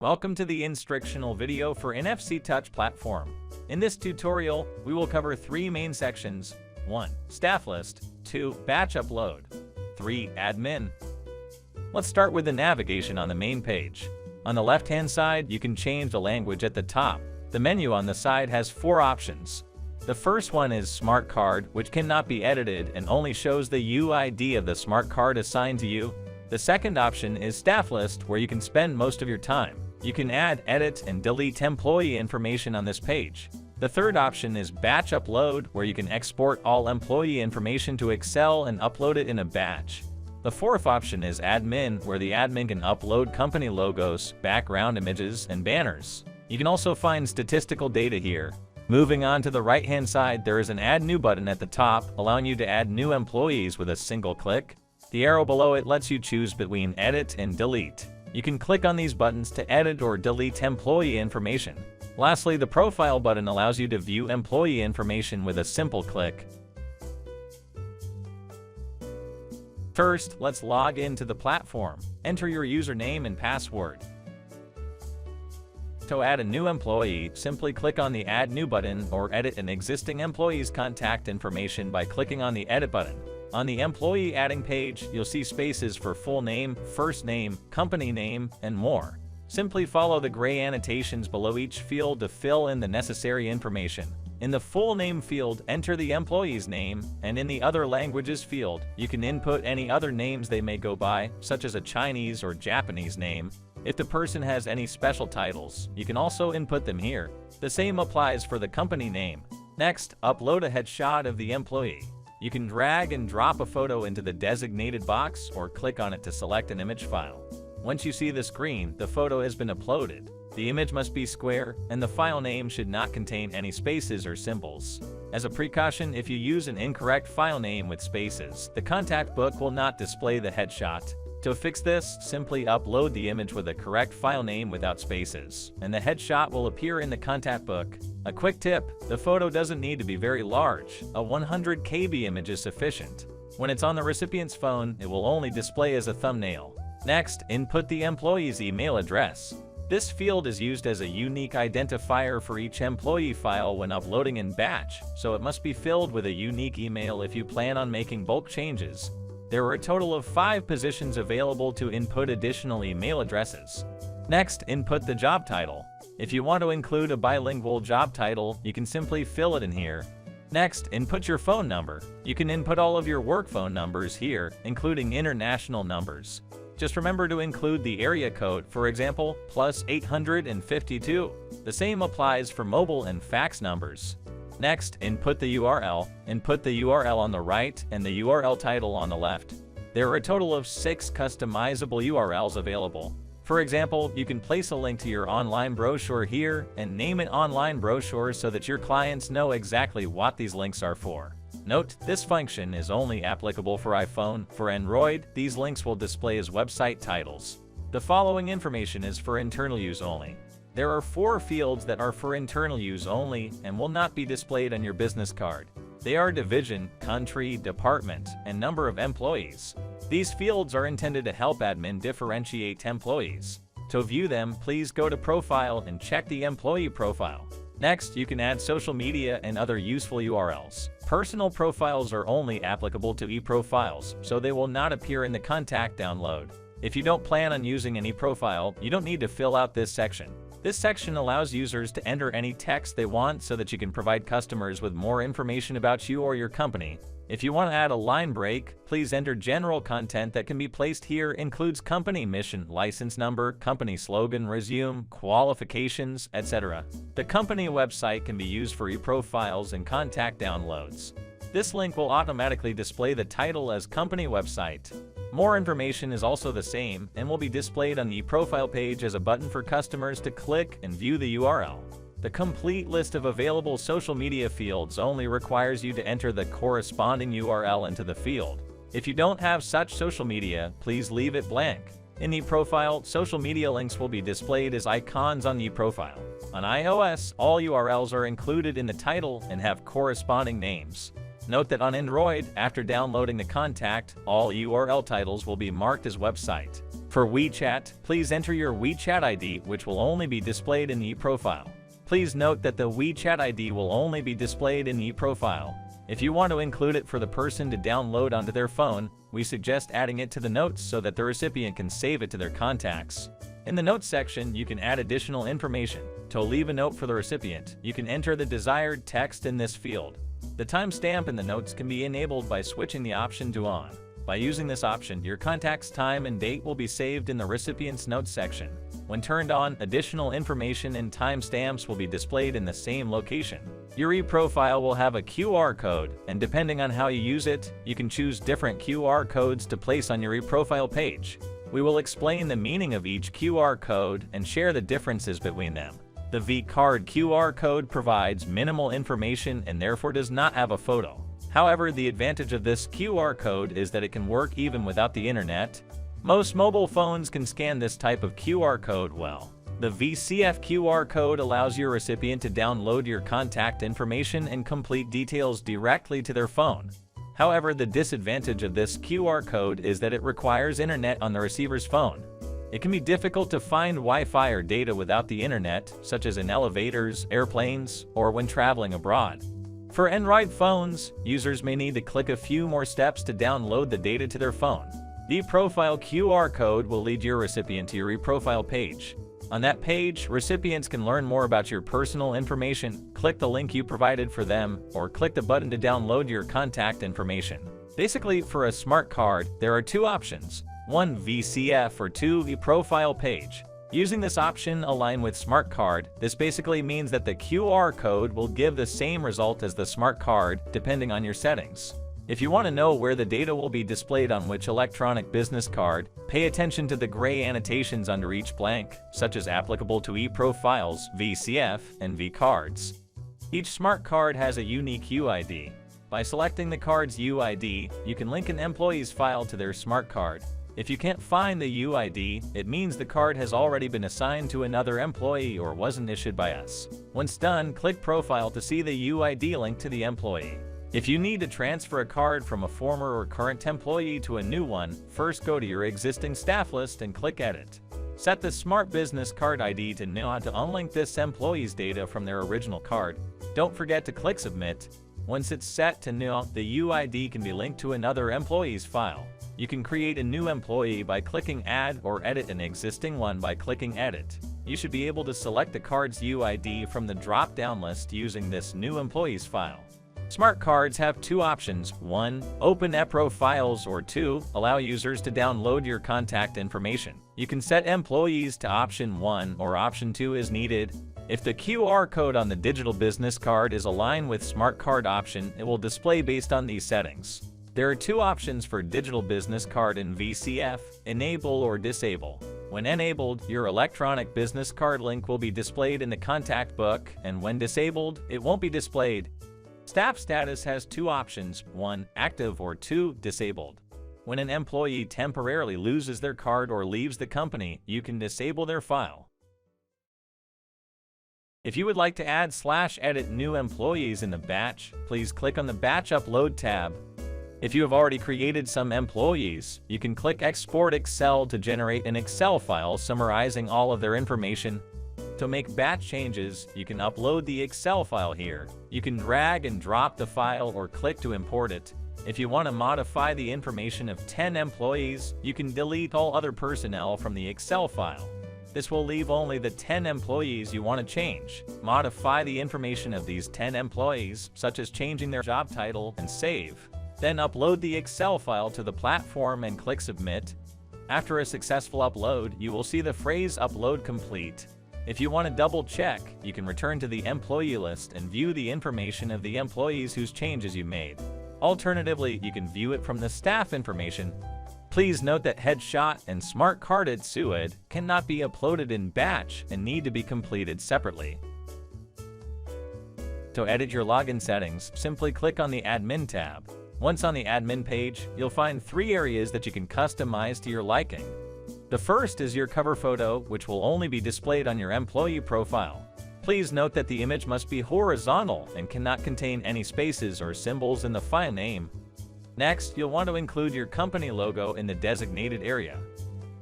Welcome to the instructional video for NFC Touch platform. In this tutorial, we will cover three main sections. 1. Staff list. 2. Batch upload. 3. Admin. Let's start with the navigation on the main page. On the left-hand side, you can change the language at the top. The menu on the side has 4 options. The first one is Smart Card, which cannot be edited and only shows the UID of the smart card assigned to you. The second option is Staff List, where you can spend most of your time. You can add, edit, and delete employee information on this page. The third option is Batch Upload, where you can export all employee information to Excel and upload it in a batch. The fourth option is Admin, where the admin can upload company logos, background images, and banners. You can also find statistical data here. Moving on to the right-hand side, there is an Add New button at the top, allowing you to add new employees with a single click. The arrow below it lets you choose between Edit and Delete. You can click on these buttons to edit or delete employee information. Lastly, the Profile button allows you to view employee information with a simple click. First, let's log into the platform. Enter your username and password. To add a new employee, simply click on the Add New button or edit an existing employee's contact information by clicking on the Edit button. On the employee adding page, you'll see spaces for full name, first name, company name, and more. Simply follow the gray annotations below each field to fill in the necessary information. In the full name field, enter the employee's name, and in the other languages field, you can input any other names they may go by, such as a Chinese or Japanese name. If the person has any special titles, you can also input them here. The same applies for the company name. Next, upload a headshot of the employee. You can drag and drop a photo into the designated box or click on it to select an image file. Once you see the screen, the photo has been uploaded. The image must be square, and the file name should not contain any spaces or symbols. As a precaution, if you use an incorrect file name with spaces, the contact book will not display the headshot. To fix this, simply upload the image with a correct file name without spaces, and the headshot will appear in the contact book. A quick tip, the photo doesn't need to be very large. A 100 KB image is sufficient. When it's on the recipient's phone, it will only display as a thumbnail. Next, input the employee's email address. This field is used as a unique identifier for each employee file when uploading in batch, so it must be filled with a unique email if you plan on making bulk changes. There are a total of 5 positions available to input additional email addresses. Next, input the job title. If you want to include a bilingual job title, you can simply fill it in here. Next, input your phone number. You can input all of your work phone numbers here, including international numbers. Just remember to include the area code, for example, +852. The same applies for mobile and fax numbers. Next, input the URL. Input the URL on the right and the URL title on the left. There are a total of 6 customizable URLs available. For example, you can place a link to your online brochure here and name it online brochure so that your clients know exactly what these links are for. Note, this function is only applicable for iPhone. For Android, these links will display as website titles. The following information is for internal use only. There are 4 fields that are for internal use only and will not be displayed on your business card. They are division, country, department, and number of employees. These fields are intended to help admin differentiate employees. To view them, please go to Profile and check the employee profile. Next, you can add social media and other useful URLs. Personal profiles are only applicable to e-profiles, so they will not appear in the contact download. If you don't plan on using any profile, you don't need to fill out this section. This section allows users to enter any text they want so that you can provide customers with more information about you or your company. If you want to add a line break, please enter general content that can be placed here includes company mission, license number, company slogan, resume, qualifications, etc. The company website can be used for e-profiles and contact downloads. This link will automatically display the title as company website. More information is also the same and will be displayed on the profile page as a button for customers to click and view the URL. The complete list of available social media fields only requires you to enter the corresponding URL into the field. If you don't have such social media, please leave it blank. In the profile, social media links will be displayed as icons on the profile. On iOS, all URLs are included in the title and have corresponding names. Note that on Android, after downloading the contact, all URL titles will be marked as website. For WeChat, please enter your WeChat ID, which will only be displayed in eProfile. Please note that the WeChat ID will only be displayed in eProfile. If you want to include it for the person to download onto their phone, we suggest adding it to the notes so that the recipient can save it to their contacts. In the notes section, you can add additional information. To leave a note for the recipient, you can enter the desired text in this field. The timestamp in the notes can be enabled by switching the option to on. By using this option, your contact's time and date will be saved in the recipient's notes section. When turned on, additional information and timestamps will be displayed in the same location. Your eProfile will have a QR code, and depending on how you use it, you can choose different QR codes to place on your eProfile page. We will explain the meaning of each QR code and share the differences between them. The vCard QR code provides minimal information and therefore does not have a photo. However, the advantage of this QR code is that it can work even without the internet. Most mobile phones can scan this type of QR code well. The VCF QR code allows your recipient to download your contact information and complete details directly to their phone. However, the disadvantage of this QR code is that it requires internet on the receiver's phone. It can be difficult to find Wi-Fi or data without the internet, such as in elevators, airplanes, or when traveling abroad. For Android phones, users may need to click a few more steps to download the data to their phone. The eProfile QR code will lead your recipient to your eProfile page. On that page, recipients can learn more about your personal information, click the link you provided for them, or click the button to download your contact information. Basically, for a smart card, there are two options: 1 VCF or 2 eProfile page. Using this option align with Smart Card, this basically means that the QR code will give the same result as the Smart Card depending on your settings. If you want to know where the data will be displayed on which electronic business card, pay attention to the gray annotations under each blank, such as applicable to eProfiles, VCF, and vCards. Each Smart Card has a unique UID. By selecting the card's UID, you can link an employee's file to their Smart Card. If you can't find the UID, it means the card has already been assigned to another employee or wasn't issued by us. Once done, click Profile to see the UID link to the employee. If you need to transfer a card from a former or current employee to a new one, first go to your existing staff list and click Edit. Set the Smart Business Card ID to know how to unlink this employee's data from their original card. Don't forget to click Submit. Once it's set to nil, the UID can be linked to another employee's file. You can create a new employee by clicking Add or edit an existing one by clicking Edit. You should be able to select the card's UID from the drop-down list using this new employee's file. Smart cards have two options: 1. Open eProfiles, or 2. Allow users to download your contact information. You can set employees to option 1 or option 2 as needed. If the QR code on the digital business card is aligned with Smart Card option, it will display based on these settings. There are two options for digital business card in VCF: enable or disable. When enabled, your electronic business card link will be displayed in the contact book, and when disabled, it won't be displayed. Staff status has two options: 1. Active, or 2. Disabled. When an employee temporarily loses their card or leaves the company, you can disable their file. If you would like to add/edit new employees in the batch, please click on the Batch Upload tab. If you have already created some employees, you can click Export Excel to generate an Excel file summarizing all of their information. To make batch changes, you can upload the Excel file here. You can drag and drop the file or click to import it. If you want to modify the information of 10 employees, you can delete all other personnel from the Excel file. This will leave only the 10 employees you want to change. Modify the information of these 10 employees, such as changing their job title, and save. Then upload the Excel file to the platform and click Submit. After a successful upload, you will see the phrase Upload Complete. If you want to double check, you can return to the employee list and view the information of the employees whose changes you made. Alternatively, you can view it from the staff information. Please note that Headshot and Smart Carded SUID cannot be uploaded in batch and need to be completed separately. To edit your login settings, simply click on the Admin tab. Once on the admin page, you'll find 3 areas that you can customize to your liking. The first is your cover photo, which will only be displayed on your employee profile. Please note that the image must be horizontal and cannot contain any spaces or symbols in the file name. Next, you'll want to include your company logo in the designated area.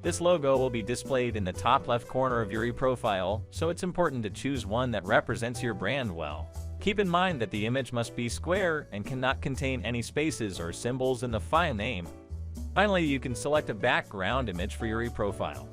This logo will be displayed in the top left corner of your e-profile, so it's important to choose one that represents your brand well. Keep in mind that the image must be square and cannot contain any spaces or symbols in the file name. Finally, you can select a background image for your e-profile.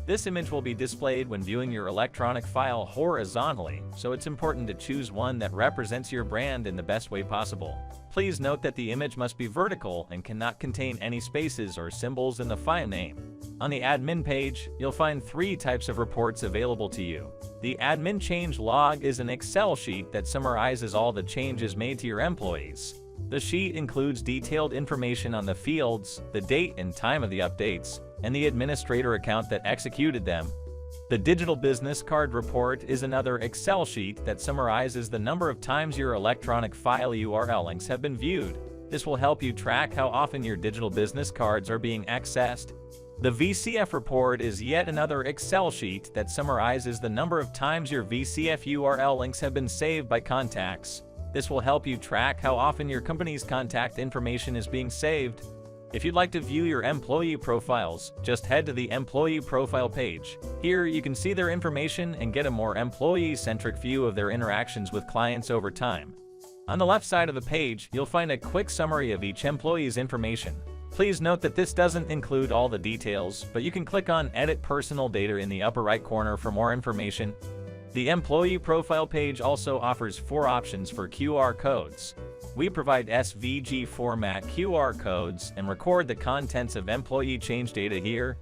This image will be displayed when viewing your electronic file horizontally, so it's important to choose one that represents your brand in the best way possible. Please note that the image must be vertical and cannot contain any spaces or symbols in the file name. On the admin page, you'll find 3 types of reports available to you. The admin change log is an Excel sheet that summarizes all the changes made to your employees. The sheet includes detailed information on the fields, the date and time of the updates, and the administrator account that executed them. The digital business card report is another Excel sheet that summarizes the number of times your electronic file URL links have been viewed. This will help you track how often your digital business cards are being accessed. The VCF report is yet another Excel sheet that summarizes the number of times your VCF URL links have been saved by contacts. This will help you track how often your company's contact information is being saved. If you'd like to view your employee profiles, just head to the employee profile page. Here you can see their information and get a more employee-centric view of their interactions with clients over time. On the left side of the page, you'll find a quick summary of each employee's information. Please note that this doesn't include all the details, but you can click on Edit Personal Data in the upper right corner for more information. The employee profile page also offers 4 options for QR codes. We provide SVG format QR codes and record the contents of employee change data here.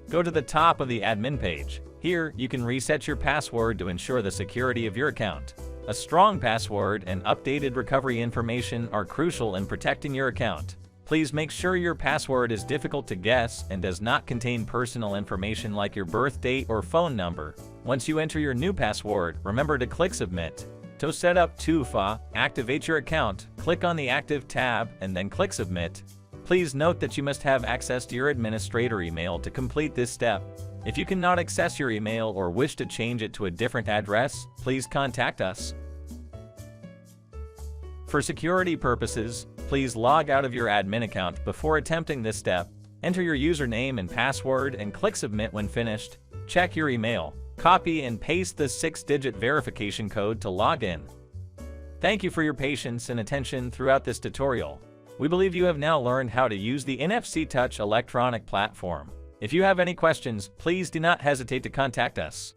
Go to the top of the admin page. Here, you can reset your password to ensure the security of your account. A strong password and updated recovery information are crucial in protecting your account. Please make sure your password is difficult to guess and does not contain personal information like your birth date or phone number. Once you enter your new password, remember to click Submit. To set up 2FA, activate your account, click on the Active tab, and then click Submit. Please note that you must have access to your administrator email to complete this step. If you cannot access your email or wish to change it to a different address, please contact us. For security purposes, please log out of your admin account before attempting this step. Enter your username and password and click Submit when finished. Check your email. Copy and paste the 6-digit verification code to log in. Thank you for your patience and attention throughout this tutorial. We believe you have now learned how to use the NFC Touch electronic platform. If you have any questions, please do not hesitate to contact us.